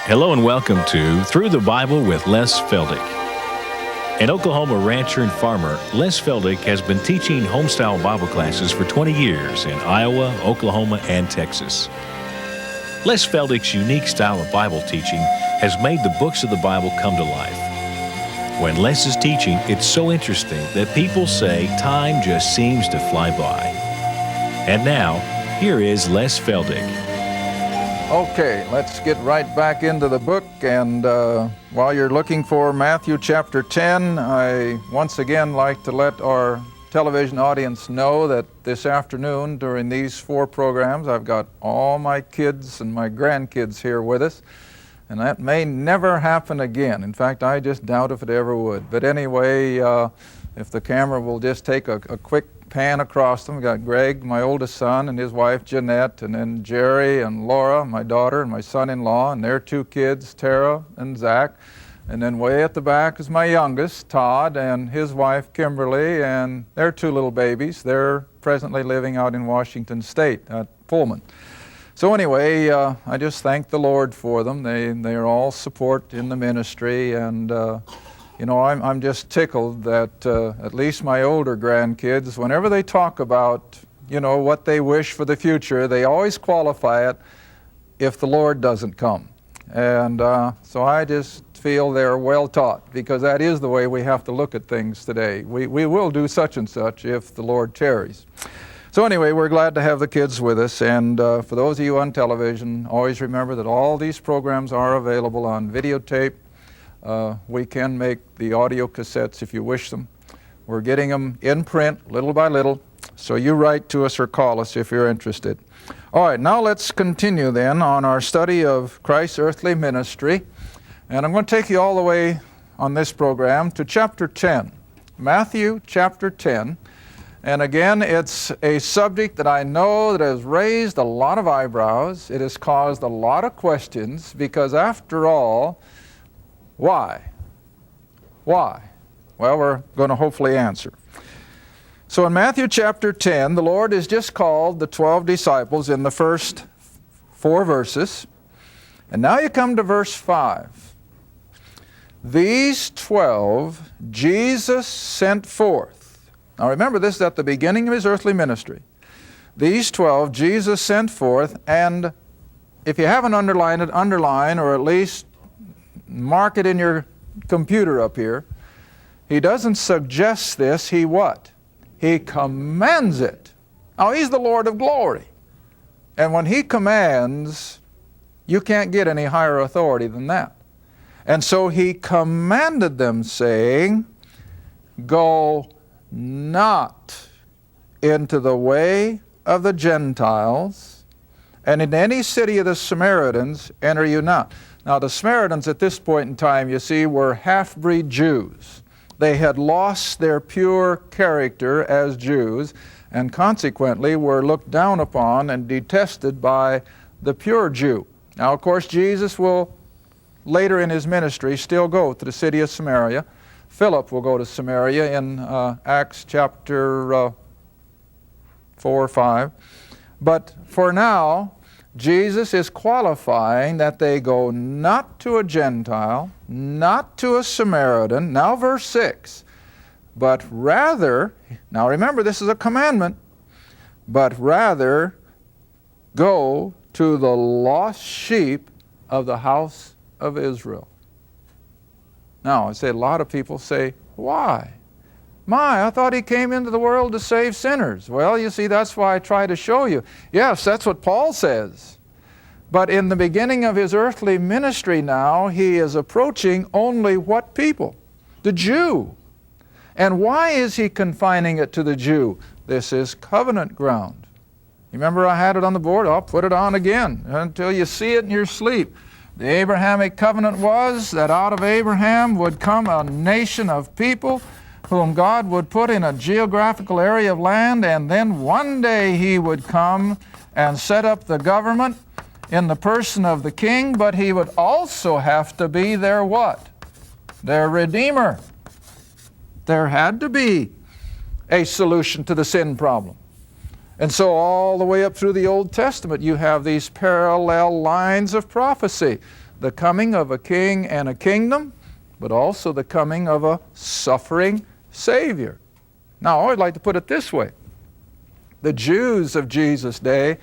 Hello and welcome to Through the Bible with Les Feldick. An Oklahoma rancher and farmer, Les Feldick has been teaching homestyle Bible classes for 20 years in Iowa, Oklahoma, and Texas. Les Feldick's unique style of Bible teaching has made the books of the Bible come to life. When Les is teaching, it's so interesting that people say time just seems to fly by. And now, here is Les Feldick. Okay, let's get right back into the book, and while you're looking for Matthew chapter 10, I once again like to let our television audience know that this afternoon during these 4 programs I've got all my kids and my grandkids here with us, and that may never happen again. In fact, I just doubt if it ever would. But anyway, if the camera will just take a quick pan across them. We've got Greg, my oldest son, and his wife Jeanette, and then Jerry and Laura, my daughter, and my son-in-law, and their 2 kids, Tara and Zach. And then way at the back is my youngest, Todd, and his wife Kimberly, and their 2 little babies. They're presently living out in Washington State at Pullman. So anyway, I just thank the Lord for them. They are all support in the ministry, and you know, I'm just tickled that at least my older grandkids, whenever they talk about, you know, what they wish for the future, they always qualify it if the Lord doesn't come. And so I just feel they're well taught, because that is the way we have to look at things today. We will do such and such if the Lord tarries. So anyway, we're glad to have the kids with us, and for those of you on television, always remember that all these programs are available on videotape. We can make the audio cassettes if you wish them. We're getting them in print little by little, so you write to us or call us if you're interested. All right, now let's continue then on our study of Christ's earthly ministry. And I'm going to take you all the way on this program to chapter 10, Matthew chapter 10. And again, it's a subject that I know that has raised a lot of eyebrows. It has caused a lot of questions, because after all, why? Why? Well, we're going to hopefully answer. So in Matthew chapter 10, the Lord has just called the 12 disciples in the first 4 verses. And now you come to verse 5. These 12 Jesus sent forth. Now remember, this is at the beginning of his earthly ministry. These 12 Jesus sent forth, and if you haven't underlined it, underline, or at least mark it in your computer up here. He doesn't suggest this, he what? He commands it. Now, he's the Lord of glory. And when he commands, you can't get any higher authority than that. And so he commanded them, saying, go not into the way of the Gentiles, and in any city of the Samaritans enter you not. Now, the Samaritans at this point in time, you see, were half-breed Jews. They had lost their pure character as Jews, and consequently were looked down upon and detested by the pure Jew. Now, of course, Jesus will, later in his ministry, still go to the city of Samaria. Philip will go to Samaria in Acts chapter 4 or 5. But for now, Jesus is qualifying that they go not to a Gentile, not to a Samaritan, now verse 6, but rather, now remember this is a commandment, but rather go to the lost sheep of the house of Israel. Now, I say a lot of people say, why? I thought he came into the world to save sinners. Well, you see, that's why I try to show you. Yes, that's what Paul says. But in the beginning of his earthly ministry now, he is approaching only what people? The Jew. And why is he confining it to the Jew? This is covenant ground. Remember, I had it on the board. I'll put it on again until you see it in your sleep. The Abrahamic covenant was that out of Abraham would come a nation of people whom God would put in a geographical area of land, and then one day he would come and set up the government in the person of the king, but he would also have to be their what? Their Redeemer. There had to be a solution to the sin problem. And so all the way up through the Old Testament, you have these parallel lines of prophecy. the coming of a king and a kingdom, but also the coming of a suffering Savior. Now, I always like to put it this way. The Jews of Jesus' day,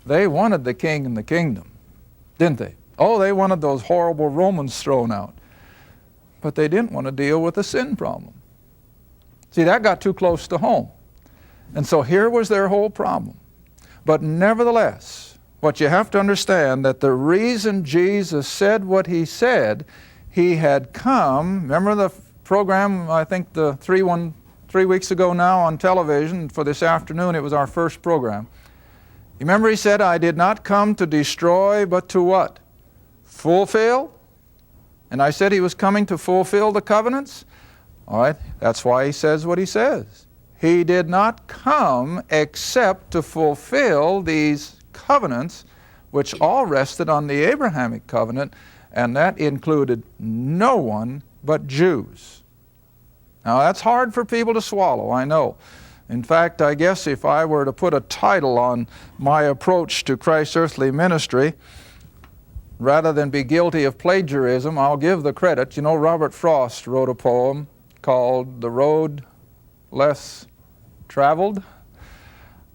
they wanted the king and the kingdom, didn't they? Oh, they wanted those horrible Romans thrown out. But they didn't want to deal with the sin problem. See, that got too close to home. And so here was their whole problem. But nevertheless, what you have to understand, that the reason Jesus said what he said, he had come, remember the program, I think the 3 weeks ago now on television, for this afternoon, it was our first program. You remember he said, I did not come to destroy, but to what? Fulfill? And I said he was coming to fulfill the covenants? All right, that's why he says what he says. He did not come except to fulfill these covenants, which all rested on the Abrahamic covenant, and that included no one but Jews. Now that's hard for people to swallow, I know. In fact, I guess if I were to put a title on my approach to Christ's earthly ministry, rather than be guilty of plagiarism, I'll give the credit. You know, Robert Frost wrote a poem called The Road Less Traveled.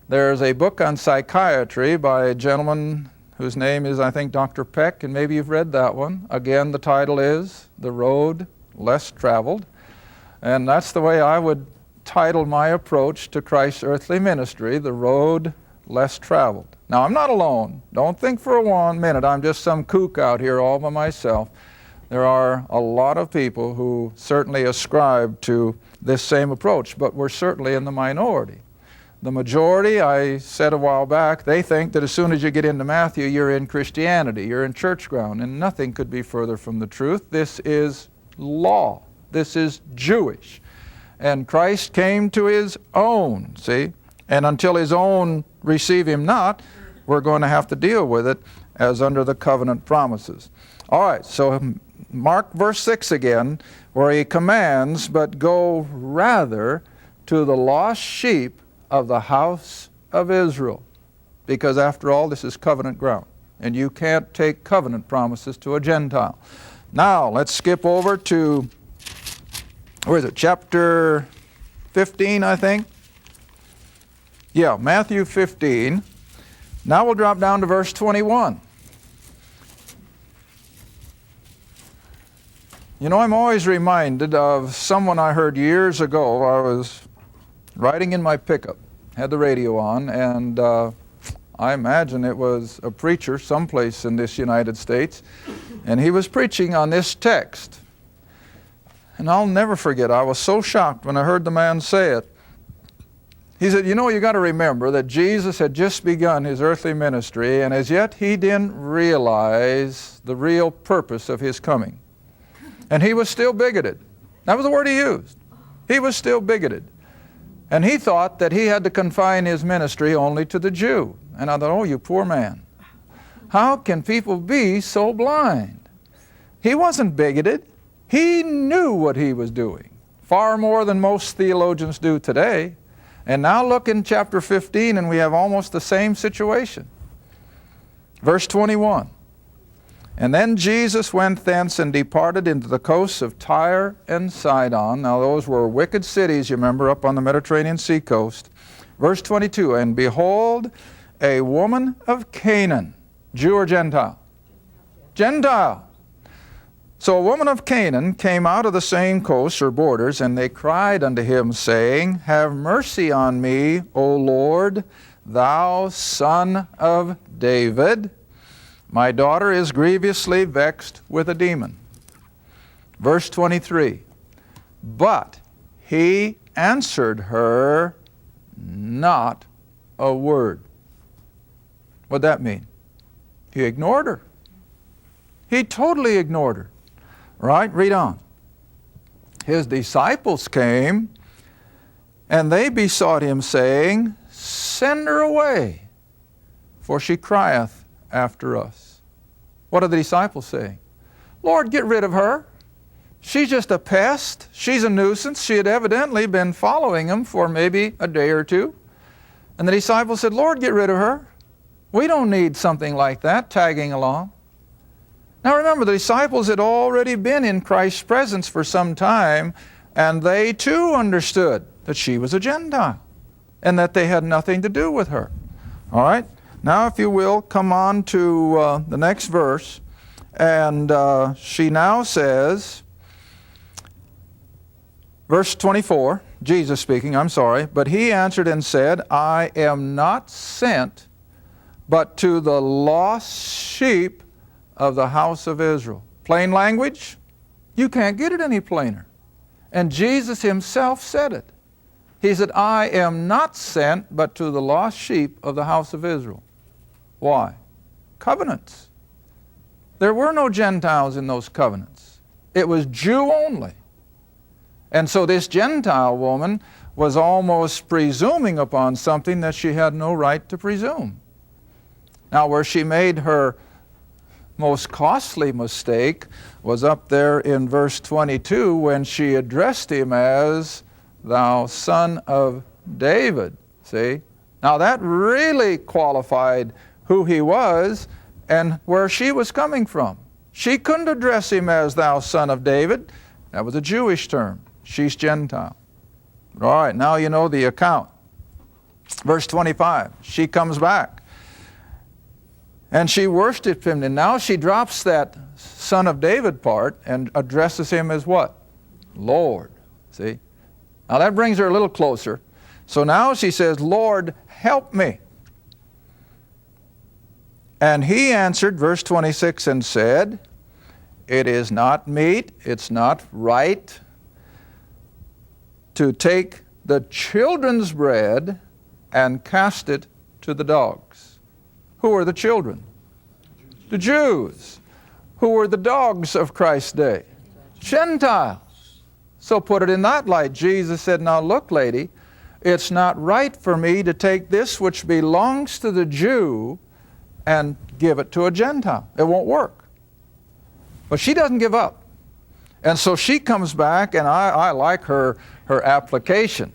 There's a book on psychiatry by a gentleman whose name is, I think, Dr. Peck, and maybe you've read that one. Again, the title is The Road Less Traveled. And that's the way I would title my approach to Christ's earthly ministry, The Road Less Traveled. Now, I'm not alone. Don't think for 1 minute I'm just some kook out here all by myself. There are a lot of people who certainly ascribe to this same approach, but we're certainly in the minority. The majority, I said a while back, they think that as soon as you get into Matthew, you're in Christianity, you're in church ground, and nothing could be further from the truth. This is law. This is Jewish. And Christ came to his own, see? And until his own receive him not, we're going to have to deal with it as under the covenant promises. All right, so mark verse 6 again, where he commands, but go rather to the lost sheep of the house of Israel. Because after all, this is covenant ground. And you can't take covenant promises to a Gentile. Now, let's skip over to, where is it, chapter 15, I think? Yeah, Matthew 15. Now we'll drop down to verse 21. You know, I'm always reminded of someone I heard years ago. I was riding in my pickup, had the radio on, and I imagine it was a preacher someplace in this United States, and he was preaching on this text. And I'll never forget, I was so shocked when I heard the man say it. He said, you know, you got to remember that Jesus had just begun his earthly ministry, and as yet he didn't realize the real purpose of his coming. And he was still bigoted. That was the word he used. He was still bigoted. And he thought that he had to confine his ministry only to the Jew. And I thought, oh, you poor man. How can people be so blind? He wasn't bigoted. He knew what he was doing, far more than most theologians do today. And now look in chapter 15, and we have almost the same situation. Verse 21. And then Jesus went thence and departed into the coasts of Tyre and Sidon. Now those were wicked cities, you remember, up on the Mediterranean sea coast. Verse 22, and behold, a woman of Canaan, Jew or Gentile? Gentile. So a woman of Canaan came out of the same coasts or borders, and they cried unto him, saying, have mercy on me, O Lord, thou Son of David. My daughter is grievously vexed with a demon. Verse 23, but he answered her not a word. What'd that mean? He ignored her. He totally ignored her. Right? Read on. His disciples came, and they besought him, saying, send her away, for she crieth after us. What are the disciples saying? Lord, get rid of her. She's just a pest. She's a nuisance. She had evidently been following him for maybe a day or two. And the disciples said, Lord, get rid of her. We don't need something like that tagging along. Now remember, the disciples had already been in Christ's presence for some time, and they too understood that she was a Gentile and that they had nothing to do with her. All right? Now, if you will, come on to the next verse. And she now says, verse 24, Jesus speaking, I'm sorry, but he answered and said, I am not sent but to the lost sheep of the house of Israel. Plain language? You can't get it any plainer. And Jesus himself said it. He said, I am not sent but to the lost sheep of the house of Israel. Why? Covenants. There were no Gentiles in those covenants. It was Jew only. And so this Gentile woman was almost presuming upon something that she had no right to presume. Now, where she made her most costly mistake was up there in verse 22 when she addressed him as, thou son of David. See? Now that really qualified who he was and where she was coming from. She couldn't address him as thou son of David. That was a Jewish term. She's Gentile. All right, now you know the account. Verse 25, she comes back. And she worshiped him, and now she drops that son of David part and addresses him as what? Lord. See? Now that brings her a little closer. So now she says, Lord, help me. And he answered, verse 26, and said, it is not meet, it's not right to take the children's bread and cast it to the dogs. Who are the children? The Jews. Who were the dogs of Christ's day? Gentiles. So put it in that light. Jesus said, now look, lady, it's not right for me to take this which belongs to the Jew and give it to a Gentile. It won't work. But she doesn't give up. And so she comes back, and I like her application.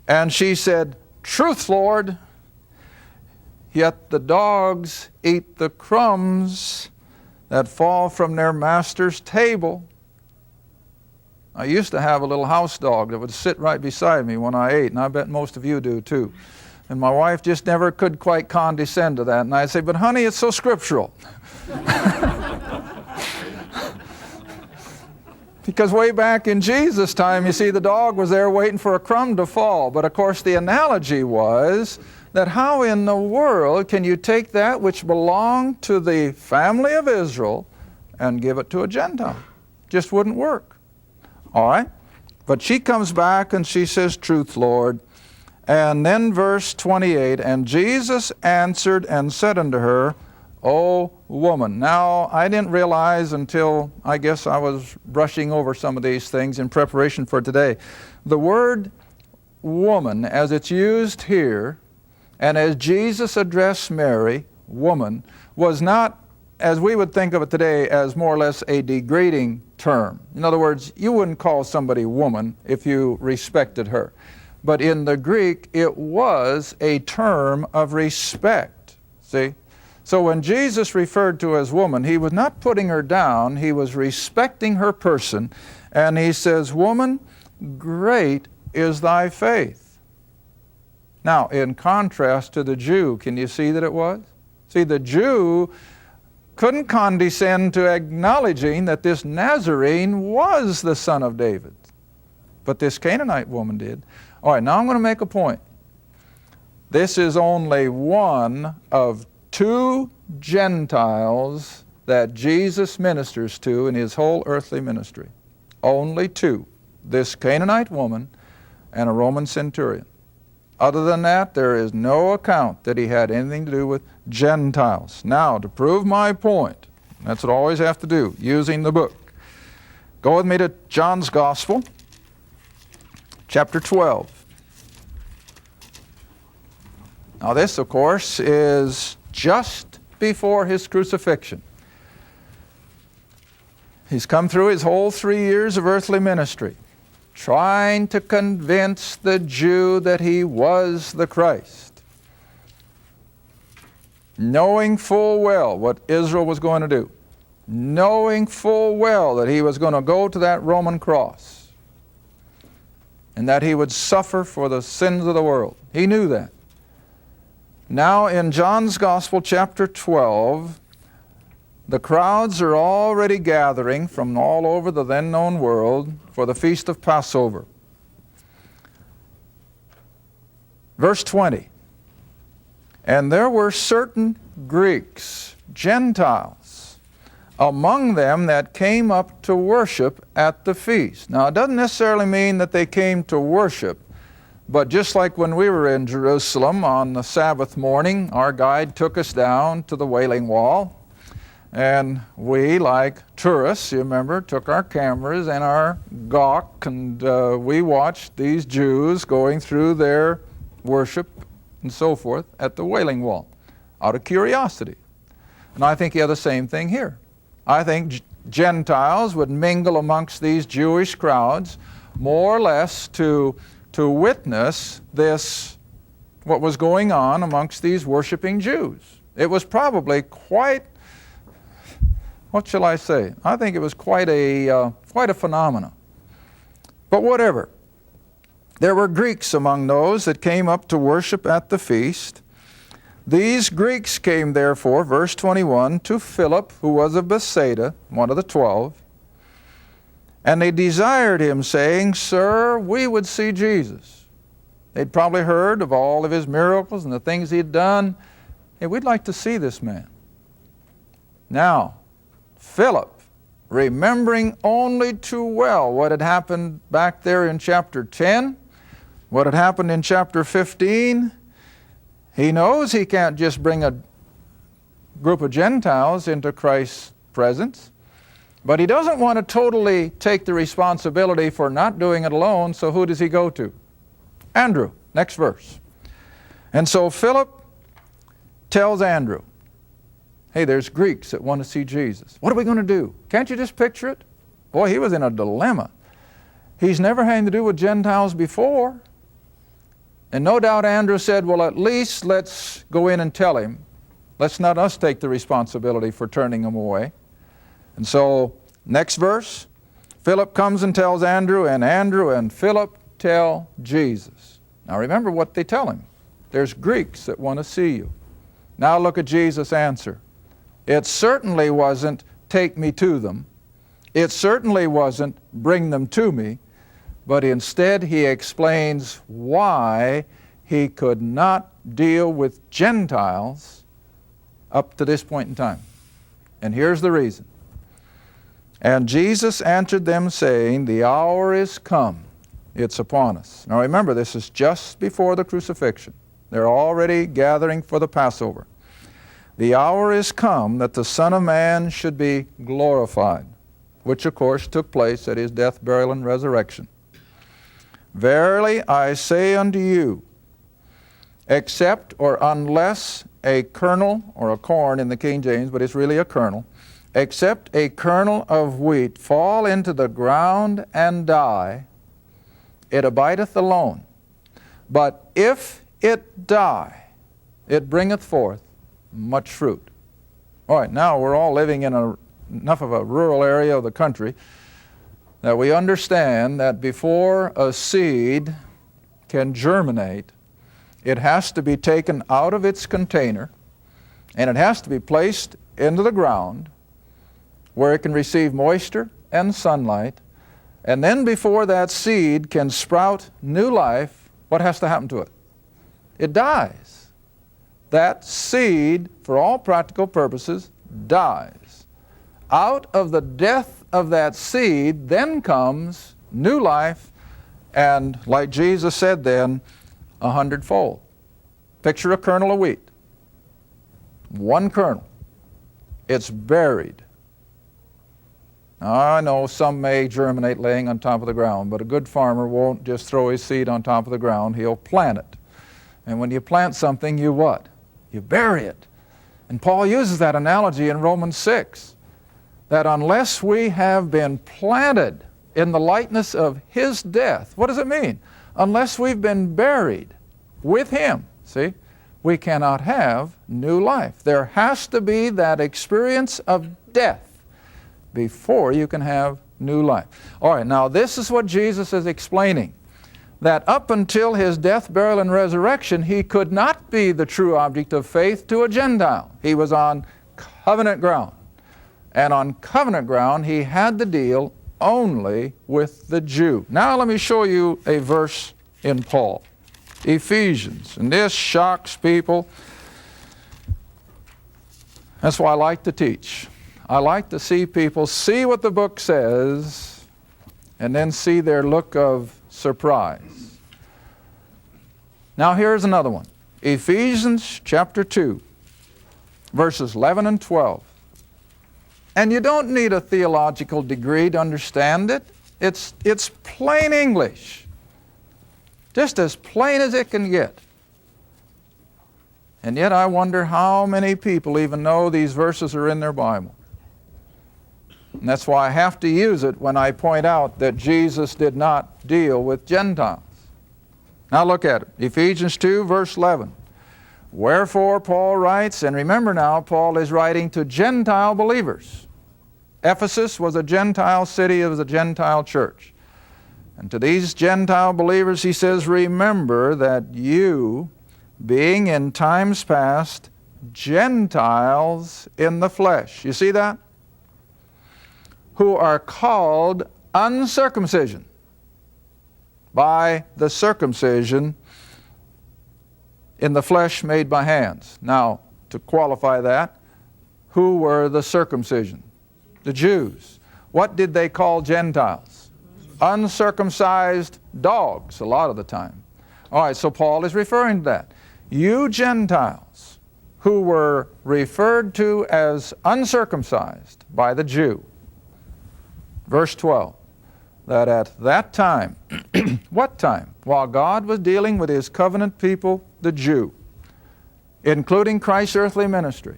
And she said, truth, Lord, yet the dogs eat the crumbs that fall from their master's table. I used to have a little house dog that would sit right beside me when I ate, and I bet most of you do too. And my wife just never could quite condescend to that. And I'd say, but honey, it's so scriptural. Because way back in Jesus' time, you see, the dog was there waiting for a crumb to fall. But of course, the analogy was that how in the world can you take that which belonged to the family of Israel and give it to a Gentile? Just wouldn't work. All right? But she comes back and she says, truth, Lord. And then verse 28, and Jesus answered and said unto her, O woman. Now, I didn't realize until I guess I was brushing over some of these things in preparation for today. The word woman, as it's used here, and as Jesus addressed Mary, woman, was not, as we would think of it today, as more or less a degrading term. In other words, you wouldn't call somebody woman if you respected her. But in the Greek, it was a term of respect. See? So when Jesus referred to as woman, he was not putting her down, he was respecting her person. And he says, woman, great is thy faith. Now, in contrast to the Jew, can you see that it was? See, the Jew couldn't condescend to acknowledging that this Nazarene was the son of David. But this Canaanite woman did. All right, now I'm going to make a point. This is only one of two Gentiles that Jesus ministers to in his whole earthly ministry. Only two. This Canaanite woman and a Roman centurion. Other than that, there is no account that he had anything to do with Gentiles. Now, to prove my point, that's what I always have to do, using the book. Go with me to John's Gospel, chapter 12. Now this, of course, is just before his crucifixion. He's come through his whole 3 years of earthly ministry, trying to convince the Jew that he was the Christ, knowing full well what Israel was going to do. knowing full well that he was going to go to that Roman cross and that he would suffer for the sins of the world. He knew that. Now in John's Gospel, chapter 12, the crowds are already gathering from all over the then known world for the feast of Passover. Verse 20, and there were certain Greeks, Gentiles, among them that came up to worship at the feast. Now, it doesn't necessarily mean that they came to worship, but just like when we were in Jerusalem on the Sabbath morning, our guide took us down to the Wailing Wall, and we, like tourists, you remember, took our cameras and our gawk, and we watched these Jews going through their worship and so forth at the Wailing Wall out of curiosity. And I think you have the same thing here. I think Gentiles would mingle amongst these Jewish crowds more or less to witness this, what was going on amongst these worshiping Jews. It was probably quite, what shall I say? I think it was quite a phenomenon. But whatever. There were Greeks among those that came up to worship at the feast. These Greeks came therefore, verse 21, to Philip, who was of Bethsaida, one of the 12, and they desired him, saying, Sir, we would see Jesus. They'd probably heard of all of his miracles and the things he'd done. Hey, we'd like to see this man. Now, Philip, remembering only too well what had happened back there in chapter 10, what had happened in chapter 15, he knows he can't just bring a group of Gentiles into Christ's presence, but he doesn't want to totally take the responsibility for not doing it alone, so who does he go to? Andrew, next verse. And so Philip tells Andrew, hey, there's Greeks that want to see Jesus. What are we going to do? Can't you just picture it? Boy, he was in a dilemma. He's never had to do with Gentiles before. And no doubt Andrew said, well, at least let's go in and tell him. Let's not us take the responsibility for turning him away. And so, next verse, Philip comes and tells Andrew and Philip tell Jesus. Now remember what they tell him. There's Greeks that want to see you. Now look at Jesus' answer. It certainly wasn't, take me to them. It certainly wasn't, bring them to me. But instead he explains why he could not deal with Gentiles up to this point in time. And here's the reason. And Jesus answered them, saying, the hour is come. It's upon us. Now remember, this is just before the crucifixion. They're already gathering for the Passover. The hour is come that the Son of Man should be glorified, which of course took place at his death, burial, and resurrection. Verily I say unto you, except or unless a kernel, or a corn in the King James, but it's really a kernel, except a kernel of wheat fall into the ground and die, it abideth alone. But if it die, it bringeth forth much fruit. All right, now we're all living in enough of a rural area of the country that we understand that before a seed can germinate, it has to be taken out of its container and it has to be placed into the ground where it can receive moisture and sunlight. And then before that seed can sprout new life, what has to happen to it? It dies. That seed, for all practical purposes, dies. Out of the death of that seed then comes new life, and like Jesus said then, 100-fold. Picture a kernel of wheat. One kernel. It's buried. Now, I know some may germinate laying on top of the ground, but a good farmer won't just throw his seed on top of the ground. He'll plant it. And when you plant something, you what? You bury it. And Paul uses that analogy in Romans 6, that unless we have been planted in the likeness of his death, what does it mean? Unless we've been buried with him, see, we cannot have new life. There has to be that experience of death. before you can have new life. All right, now this is what Jesus is explaining. That up until his death, burial, and resurrection, he could not be the true object of faith to a Gentile. He was on covenant ground. And on covenant ground, he had to deal only with the Jew. Now let me show you a verse in Paul. Ephesians. And this shocks people. That's why I like to teach. I like to see people see what the book says and then see their look of surprise. Now here's another one. Ephesians chapter 2, verses 11 and 12. And you don't need a theological degree to understand it. It's plain English. Just as plain as it can get. And yet I wonder how many people even know these verses are in their Bible. And that's why I have to use it when I point out that Jesus did not deal with Gentiles. Now look at it. Ephesians 2, verse 11. Wherefore Paul writes, and remember now, Paul is writing to Gentile believers. Ephesus was a Gentile city, it was a Gentile church. And to these Gentile believers he says, remember that you, being in times past Gentiles in the flesh. You see that? Who are called uncircumcision by the circumcision in the flesh made by hands. Now, to qualify that, who were the circumcision? The Jews. What did they call Gentiles? Uncircumcised dogs, a lot of the time. All right, so Paul is referring to that. You Gentiles who were referred to as uncircumcised by the Jew. Verse 12, that at that time, what time? While God was dealing with his covenant people, the Jew, including Christ's earthly ministry,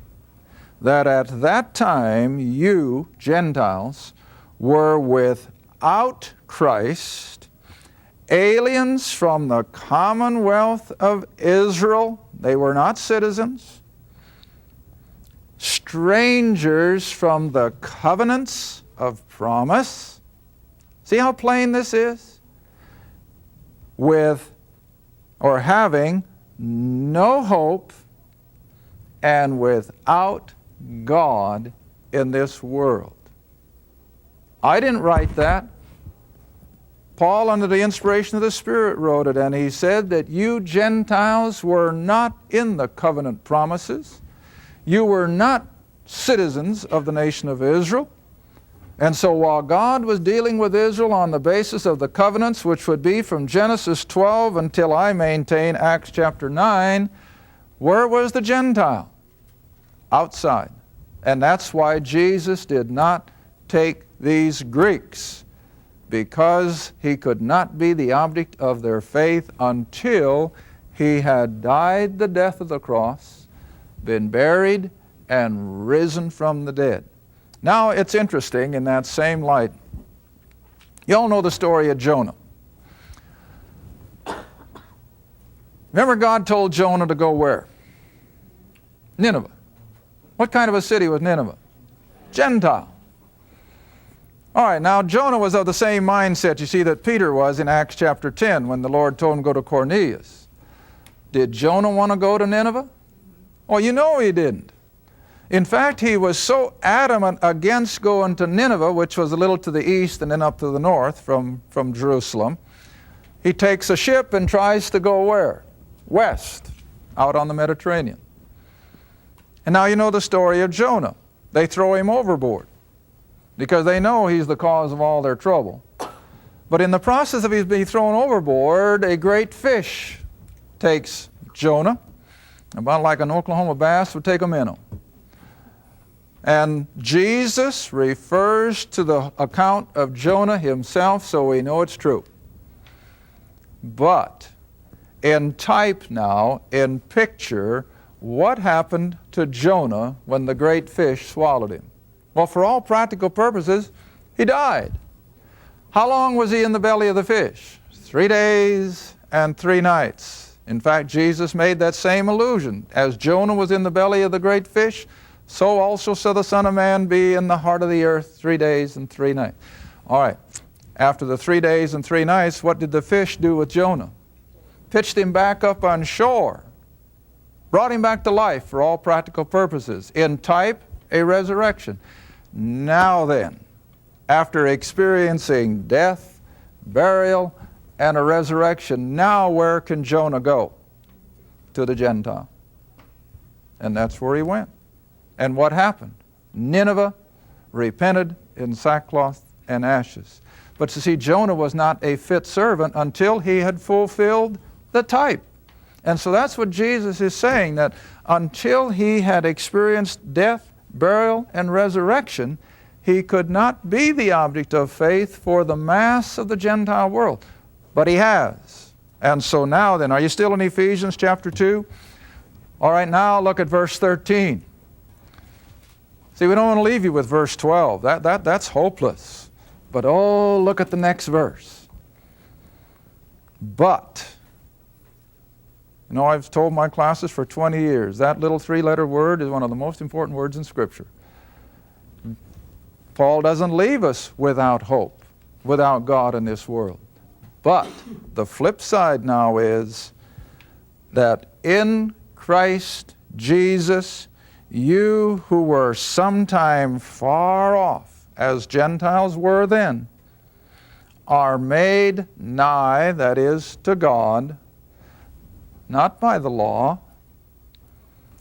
that at that time you, Gentiles, were without Christ, aliens from the commonwealth of Israel. They were not citizens. Strangers from the covenants of promise. See how plain this is? With or having no hope and without God in this world. I didn't write that. Paul, under the inspiration of the Spirit, wrote it, and he said that you Gentiles were not in the covenant promises. You were not citizens of the nation of Israel. And so while God was dealing with Israel on the basis of the covenants, which would be from Genesis 12 until I maintain Acts chapter 9, where was the Gentile? Outside. And that's why Jesus did not take these Greeks, because he could not be the object of their faith until he had died the death of the cross, been buried, and risen from the dead. Now it's interesting in that same light. You all know the story of Jonah. Remember, God told Jonah to go where? Nineveh. What kind of a city was Nineveh? Gentile. All right, now Jonah was of the same mindset, you see, that Peter was in Acts chapter 10 when the Lord told him to go to Cornelius. Did Jonah want to go to Nineveh? Well, you know he didn't. In fact, he was so adamant against going to Nineveh, which was a little to the east and then up to the north from Jerusalem. He takes a ship and tries to go where? West, out on the Mediterranean. And now you know the story of Jonah. They throw him overboard, because they know he's the cause of all their trouble. But in the process of his being thrown overboard, a great fish takes Jonah, about like an Oklahoma bass would take a minnow. And Jesus refers to the account of Jonah himself, so we know it's true. But in type now, in picture, what happened to Jonah when the great fish swallowed him? Well, for all practical purposes, he died. How long was he in the belly of the fish? 3 days and 3 nights. In fact, Jesus made that same allusion. As Jonah was in the belly of the great fish, so also shall the Son of Man be in the heart of the earth 3 days and 3 nights. All right, after the 3 days and 3 nights, what did the fish do with Jonah? Pitched him back up on shore, brought him back to life for all practical purposes. In type, a resurrection. Now then, after experiencing death, burial, and a resurrection, now where can Jonah go? To the Gentile. And that's where he went. And what happened? Nineveh repented in sackcloth and ashes. But you see, Jonah was not a fit servant until he had fulfilled the type. And so that's what Jesus is saying, that until he had experienced death, burial, and resurrection, he could not be the object of faith for the mass of the Gentile world. But he has. And so now then, are you still in Ephesians chapter 2? All right, now look at verse 13. See, we don't want to leave you with verse 12. That's hopeless. But oh, look at the next verse. But. You know, I've told my classes for 20 years, that little 3-letter word is one of the most important words in Scripture. Paul doesn't leave us without hope, without God in this world. But the flip side now is that in Christ Jesus, you who were sometime far off, as Gentiles were then, are made nigh, that is, to God, not by the law,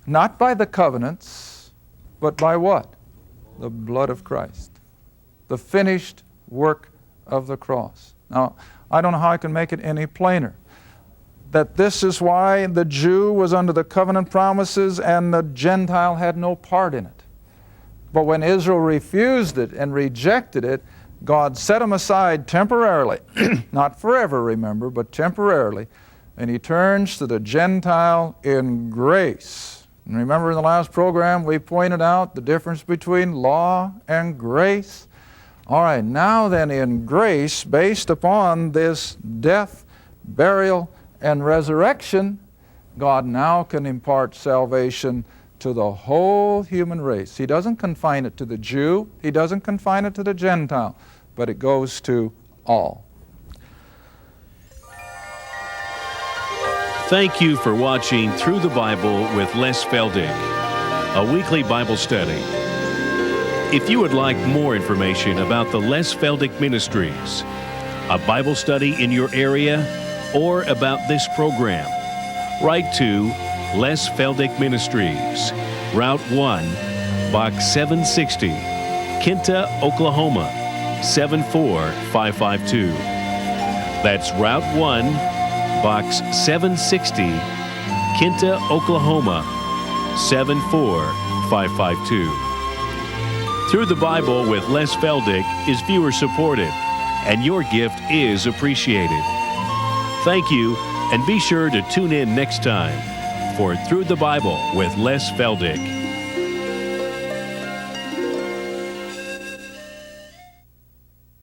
not by the covenants, but by what? The blood of Christ. The finished work of the cross. Now, I don't know how I can make it any plainer. That this is why the Jew was under the covenant promises and the Gentile had no part in it. But when Israel refused it and rejected it, God set him aside temporarily, not forever, remember, but temporarily, and he turns to the Gentile in grace. And remember in the last program we pointed out the difference between law and grace? All right, now then in grace, based upon this death, burial, and resurrection, God now can impart salvation to the whole human race. He doesn't confine it to the Jew, he doesn't confine it to the Gentile, but it goes to all. Thank you for watching Through the Bible with Les Feldick, a weekly Bible study. If you would like more information about the Les Feldick Ministries, a Bible study in your area, or about this program, write to Les Feldick Ministries, Route 1, Box 760, Kinta, Oklahoma, 74552. That's Route 1, Box 760, Kinta, Oklahoma, 74552. Through the Bible with Les Feldick is viewer supported, and your gift is appreciated. Thank you, and be sure to tune in next time for Through the Bible with Les Feldick.